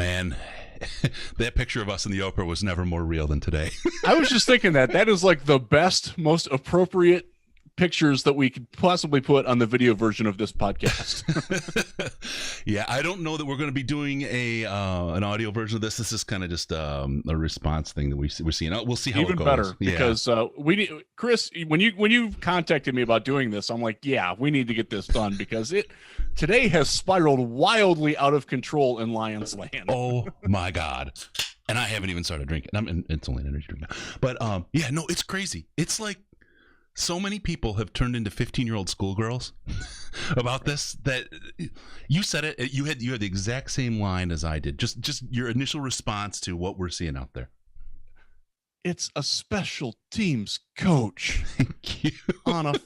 man. That picture of us in the Oprah was never more real than today. I was just thinking that is like the best, most appropriate pictures that we could possibly put on the video version of this podcast. Yeah, I don't know that we're going to be doing an audio version of this. This is kind of just a response thing that we're seeing. We'll see how Even it goes. better, because we need, Chris, when you contacted me about doing this, I'm like, yeah, we need to get this done because it today has spiraled wildly out of control in Lions Land. Oh my God. And I haven't even started drinking. It's only an energy drink now. But yeah, no, it's crazy. It's like so many people have turned into 15-year-old schoolgirls about this, that you said it. You had the exact same line as I did. Just your initial response to what we're seeing out there. It's a special teams coach Thank you. on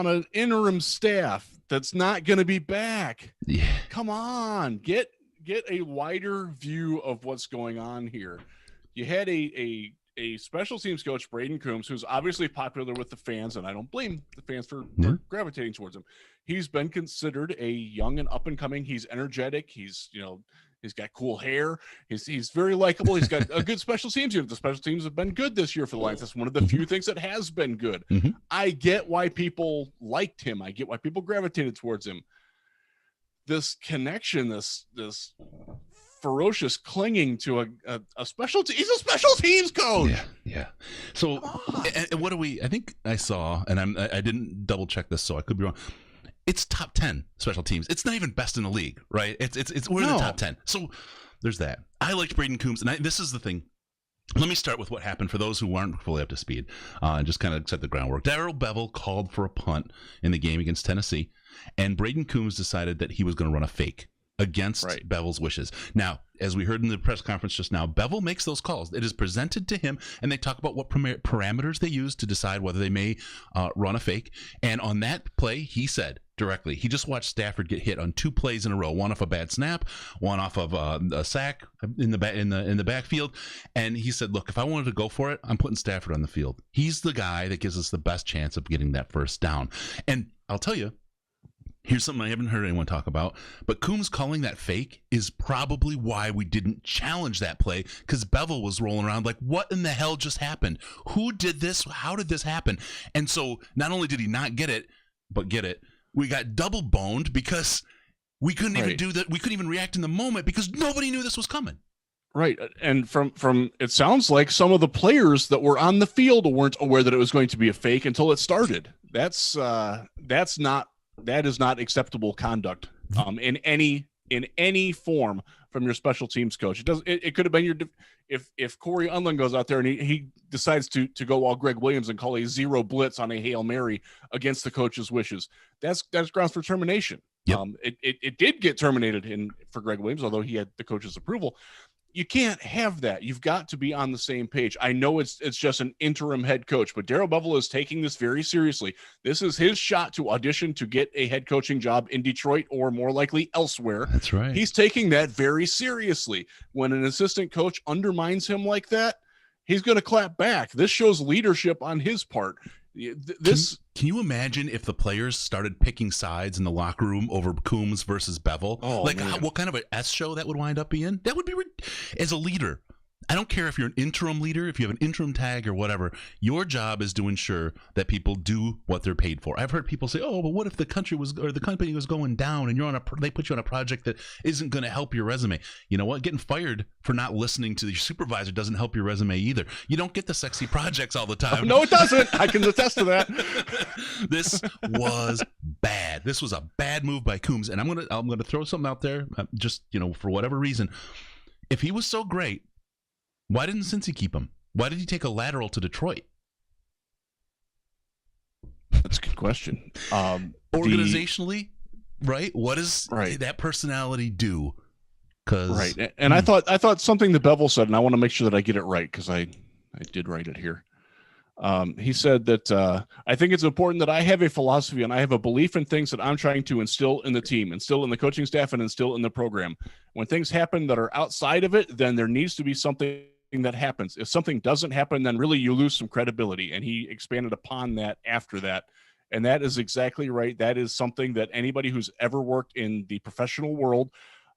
an interim staff that's not going to be back. Yeah. Come on, get a wider view of what's going on here. You had a special teams coach, Braden Coombs, who's obviously popular with the fans, and I don't blame the fans for gravitating towards him. He's been considered a young and up and coming. He's energetic. He's got cool hair. He's very likable. He's got a good special teams unit. The special teams have been good this year for the Lions. That's one of the few things that has been good. Mm-hmm. I get why people liked him. I get why people gravitated towards him. This connection, this ferocious clinging to a special he's a special teams coach. Yeah. So and what do we, I think I saw, and I didn't double check this, so I could be wrong. It's top 10 special teams. It's not even best in the league, right? It's we're in the top 10. So there's that. I liked Braden Coombs, and this is the thing. Let me start with what happened for those who aren't fully up to speed, and just kind of set the groundwork. Darrell Bevell called for a punt in the game against Tennessee, and Braden Coombs decided that he was going to run a fake against Bevell's wishes. Now, as we heard in the press conference just now, Bevell makes those calls. It is presented to him, and they talk about what parameters they use to decide whether they may run a fake. And on that play, he said directly, he just watched Stafford get hit on 2 plays in a row, one off a bad snap, one off of a sack in the backfield. And he said, look, if I wanted to go for it, I'm putting Stafford on the field. He's the guy that gives us the best chance of getting that first down. And I'll tell you, here's something I haven't heard anyone talk about, but Coombs calling that fake is probably why we didn't challenge that play, because Bevell was rolling around like, what in the hell just happened? Who did this? How did this happen? And so not only did he not get it, but get it, we got double boned because we couldn't even do that. We couldn't even react in the moment because nobody knew this was coming. Right. And from it sounds like some of the players that were on the field weren't aware that it was going to be a fake until it started. That is not acceptable conduct in any form from your special teams coach. It could have been if Corey Unlin goes out there and he decides to go all Greg Williams and call a zero blitz on a Hail Mary against the coach's wishes. That's grounds for termination. Yep. It did get terminated for Greg Williams, although he had the coach's approval. You can't have that. You've got to be on the same page. I know it's just an interim head coach, but Darrell Bevell is taking this very seriously. This is his shot to audition to get a head coaching job in Detroit or more likely elsewhere. That's right. He's taking that very seriously. When an assistant coach undermines him like that, he's going to clap back. This shows leadership on his part. Can you imagine if the players started picking sides in the locker room over Coombs versus Bevell? What kind of an S show that would wind up being? That would be, as a leader, I don't care if you're an interim leader, if you have an interim tag or whatever, your job is to ensure that people do what they're paid for. I've heard people say, oh, but what if the company was going down and they put you on a project that isn't going to help your resume? You know what? Getting fired for not listening to your supervisor doesn't help your resume either. You don't get the sexy projects all the time. Oh, no, it doesn't. I can attest to that. This was bad. This was a bad move by Coombs. And I'm gonna throw something out there, just, for whatever reason. If he was so great, why didn't Cincy keep him? Why did he take a lateral to Detroit? That's a good question. Organizationally, right? What does that personality do? Right. And I thought something that Bevell said, and I want to make sure that I get it right because I did write it here. He said that I think it's important that I have a philosophy and I have a belief in things that I'm trying to instill in the team, instill in the coaching staff, and instill in the program. When things happen that are outside of it, then there needs to be something that happens. If something doesn't happen, then really you lose some credibility. And he expanded upon that after that. And that is exactly right. That is something that anybody who's ever worked in the professional world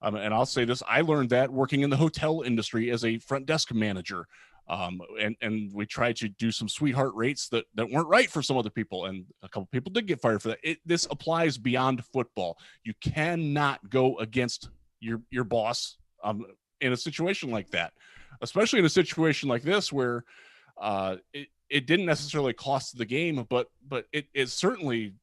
And I'll say this, I learned that working in the hotel industry as a front desk manager. And we tried to do some sweetheart rates that weren't right for some other people. And a couple people did get fired for that. This applies beyond football. You cannot go against your boss in a situation like that, especially in a situation like this where it didn't necessarily cost the game, but it certainly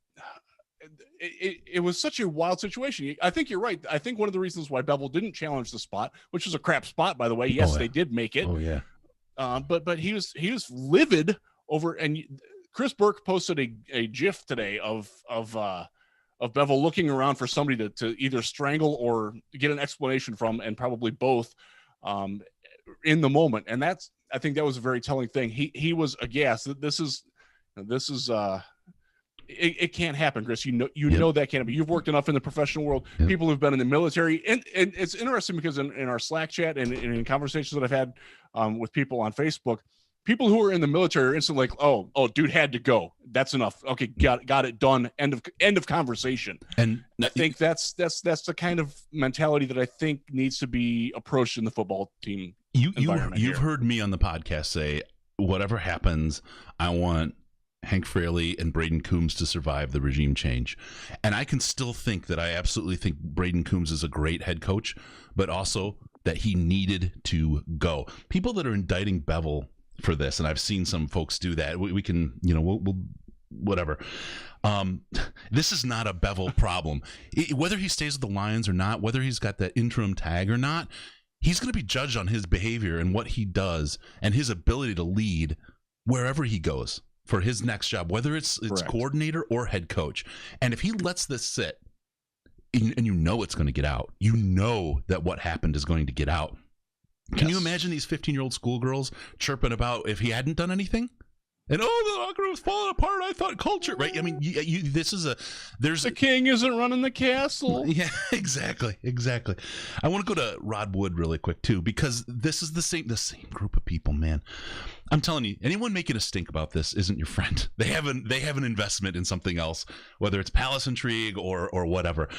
it was such a wild situation. I think you're right. I think one of the reasons why Bevel didn't challenge the spot, which was a crap spot, by the way. Yes, they did make it. Oh yeah. But he was livid over, and Chris Burke posted a GIF today of Bevel looking around for somebody to either strangle or get an explanation from, and probably both, in the moment. And I think that was a very telling thing. He was aghast. This is it can't happen, Chris. You know that can't happen. You've worked enough in the professional world. Yep. People who've been in the military, and it's interesting because in our Slack chat and in conversations that I've had with people on Facebook, people who are in the military are instantly like, oh, dude had to go. That's enough. Okay, got it done. End of conversation. And I think that's the kind of mentality that I think needs to be approached in the football team. You've heard me on the podcast say, whatever happens, I want Hank Fraley and Braden Coombs to survive the regime change. And I can still think that I absolutely think Braden Coombs is a great head coach, but also that he needed to go. People that are indicting Bevel for this, and I've seen some folks do that. We can, we'll whatever. This is not a Bevel problem. Whether he stays with the Lions or not, whether he's got that interim tag or not, he's going to be judged on his behavior and what he does and his ability to lead wherever he goes for his next job, whether it's coordinator or head coach. And if he lets this sit, and it's going to get out, that what happened is going to get out. Can you imagine these 15-year-old schoolgirls chirping about if he hadn't done anything? And the locker room was falling apart. I thought culture, right? I mean, the king isn't running the castle. Yeah, exactly. I want to go to Rod Wood really quick too, because this is the same group of people, man. I'm telling you, anyone making a stink about this isn't your friend. They have an investment in something else, whether it's Palace Intrigue or whatever.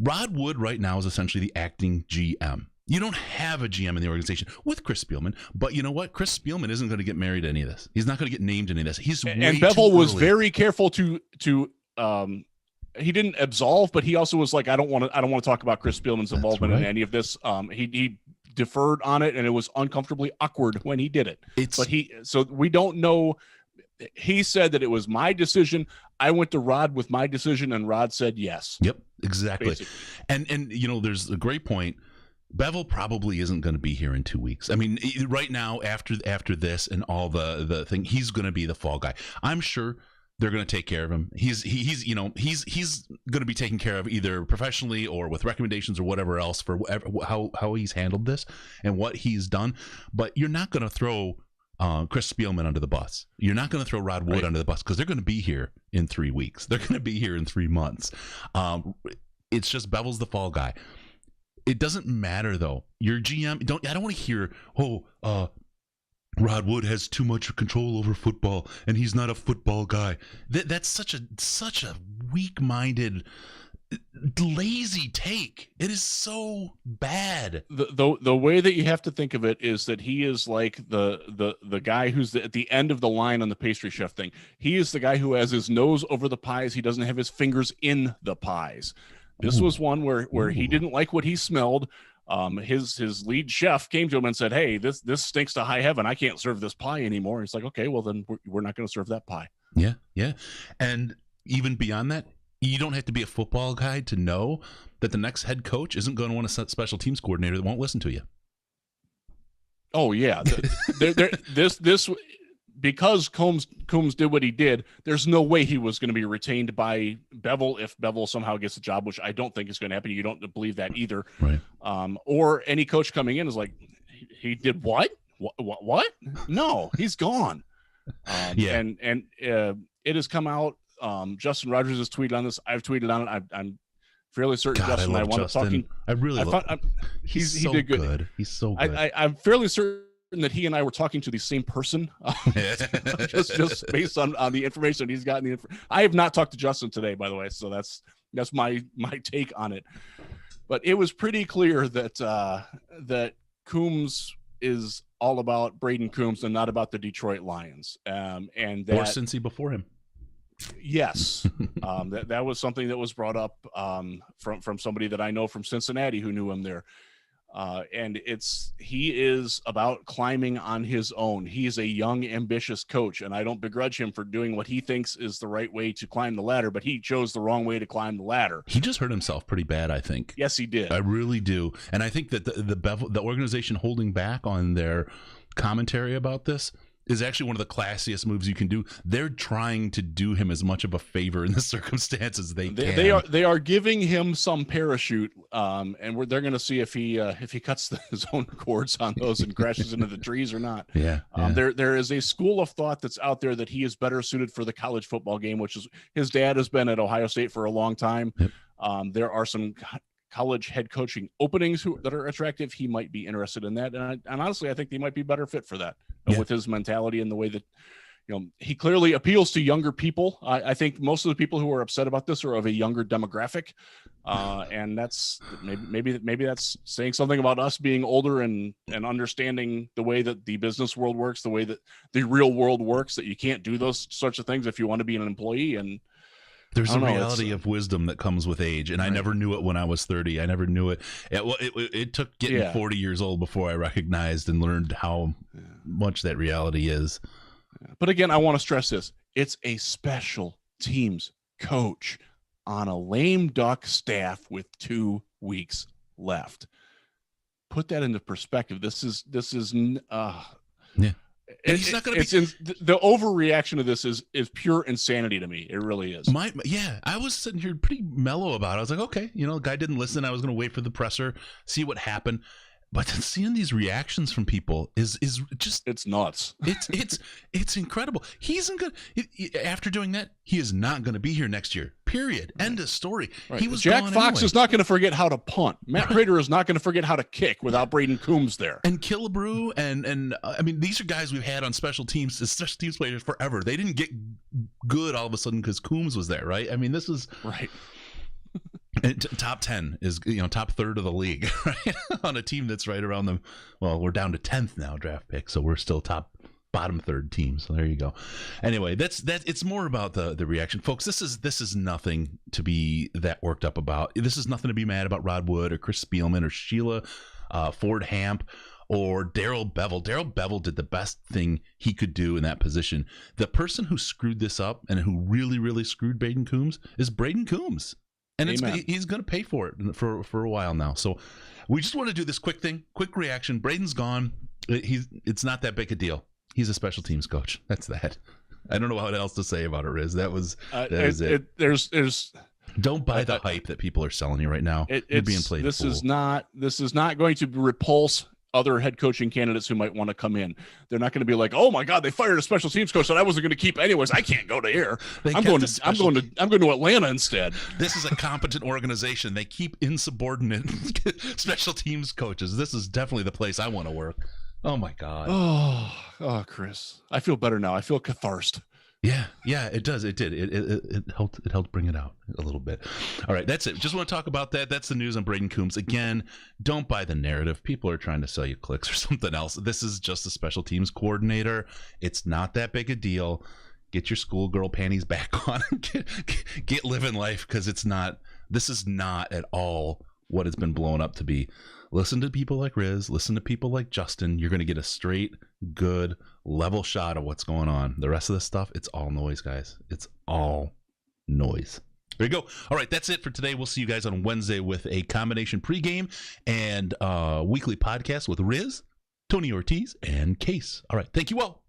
Rod Wood right now is essentially the acting GM. You don't have a GM in the organization with Chris Spielman, but you know what? Chris Spielman isn't going to get married to any of this. He's not going to get named in any of this. And Bevel was very careful to he didn't absolve, but he also was like, I don't want to talk about Chris Spielman's involvement in any of this. He deferred on it, and it was uncomfortably awkward when he did it. So we don't know. He said that it was my decision. I went to Rod with my decision, and Rod said yes. Yep, exactly. Basically. And there's a great point. Bevel probably isn't going to be here in 2 weeks. I mean, right now, after this and all the thing, he's going to be the fall guy. I'm sure they're going to take care of him. He's going to be taken care of either professionally or with recommendations or whatever else for how he's handled this and what he's done. But you're not going to throw Chris Spielman under the bus. You're not going to throw Rod Wood under the bus because they're going to be here in 3 weeks. They're going to be here in 3 months. It's just Bevel's the fall guy. It doesn't matter though. Your GM I don't want to hear, Rod Wood has too much control over football and he's not a football guy. That's such a weak-minded, lazy take. It is so bad. The way that you have to think of it is that he is like the guy who's at the end of the line on the pastry chef thing. He is the guy who has his nose over the pies. He doesn't have his fingers in the pies. This was one where he didn't like what he smelled. His lead chef came to him and said, "Hey, this stinks to high heaven. I can't serve this pie anymore." He's like, "Okay, well then we're not going to serve that pie." Yeah. And even beyond that, you don't have to be a football guy to know that the next head coach isn't going to want a special teams coordinator that won't listen to you. Oh yeah, this. Because Coombs did what he did, there's no way he was going to be retained by Bevel if Bevel somehow gets a job, which I don't think is going to happen. You don't believe that either. Right. Or any coach coming in is like, he did what? What? No, he's gone. And it has come out. Justin Rogers has tweeted on this. I've tweeted on it. I'm fairly certain Justin and I wound up talking. He's so good. He's so good. I'm fairly certain that he and I were talking to the same person, just based on the information he's gotten. I have not talked to Justin today, by the way, so that's my take on it. But it was pretty clear that that Coombs is all about Braden Coombs and not about the Detroit Lions. And that, or Cincy before him. Yes, that was something that was brought up from somebody that I know from Cincinnati who knew him there. And he is about climbing on his own. He's a young, ambitious coach, and I don't begrudge him for doing what he thinks is the right way to climb the ladder, but he chose the wrong way to climb the ladder. He just hurt himself pretty bad, I think. Yes, he did. I really do. And I think that the organization holding back on their commentary about this is actually one of the classiest moves you can do. They're trying to do him as much of a favor in the circumstances they can. They are giving him some parachute, and they're going to see if he cuts his own cords on those and crashes into the trees or not. Yeah. There is a school of thought that's out there that he is better suited for the college football game, which is his dad has been at Ohio State for a long time. Yep. There are some college head coaching openings that are attractive. He might be interested in that, and honestly, I think he might be better fit for that with his mentality and the way that he clearly appeals to younger people. I think most of the people who are upset about this are of a younger demographic, and that's maybe that's saying something about us being older and understanding the way that the business world works, the way that the real world works. That you can't do those sorts of things if you want to be an employee. And there's a reality of wisdom that comes with age, and I never knew it when I was 30. I never knew it. It took getting 40 years old before I recognized and learned how much that reality is. But again, I want to stress this. It's a special teams coach on a lame duck staff with 2 weeks left. Put that into perspective. This is He's not going to be. The overreaction of this is pure insanity to me. It really is. I was sitting here pretty mellow about it. I was like, okay, the guy didn't listen. I was going to wait for the presser, see what happened. But seeing these reactions from people is just, it's nuts. It's incredible. He isn't going to, after doing that, he is not going to be here next year. Period. End of story. Right. He was Jack gone Fox anyway. is not going to forget how to punt. Matt Prater is not going to forget how to kick without Braden Coombs there. And Killebrew and I mean, these are guys we've had on special teams players forever. They didn't get good all of a sudden because Coombs was there, right? I mean, this is right. Top 10 is top third of the league, right? On a team that's right around them. Well, we're down to 10th now draft pick, so we're still bottom third team. So there you go. Anyway, that's it's more about the reaction, folks. This is nothing to be that worked up about. This is nothing to be mad about Rod Wood or Chris Spielman or Sheila Ford Hamp or Darrell Bevel. Darrell Bevel did the best thing he could do in that position. The person who screwed this up and who really, really screwed Braden Coombs is Braden Coombs. And he's going to pay for it for a while now. So we just want to do this quick reaction. Braden's gone. It's not that big a deal. He's a special teams coach. That's that. I don't know what else to say about it, Riz. That is it. There's don't buy the hype that people are selling you right now. You're being played. This is not going to repulse other head coaching candidates who might want to come in. They're not going to be like, "Oh my God, they fired a special teams coach that I wasn't going to keep anyways. I can't go to here. I'm going to Atlanta instead." This is a competent organization. They keep insubordinate special teams coaches. This is definitely the place I want to work. Oh my God. Oh, Chris, I feel better now. I feel catharsis. Yeah, it does. It did. It helped bring it out a little bit. All right, that's it. Just want to talk about that. That's the news on Braden Coombs. Again, don't buy the narrative. People are trying to sell you clicks or something else. This is just a special teams coordinator. It's not that big a deal. Get your schoolgirl panties back on. Get living life, because this is not at all what it's been blown up to be. Listen to people like Riz. Listen to people like Justin. You're going to get a straight, good, level shot of what's going on. The rest of this stuff, it's all noise, guys. It's all noise. There you go. All right, that's it for today. We'll see you guys on Wednesday with a combination pregame and weekly podcast with Riz, Tony Ortiz, and Case. All right, thank you all.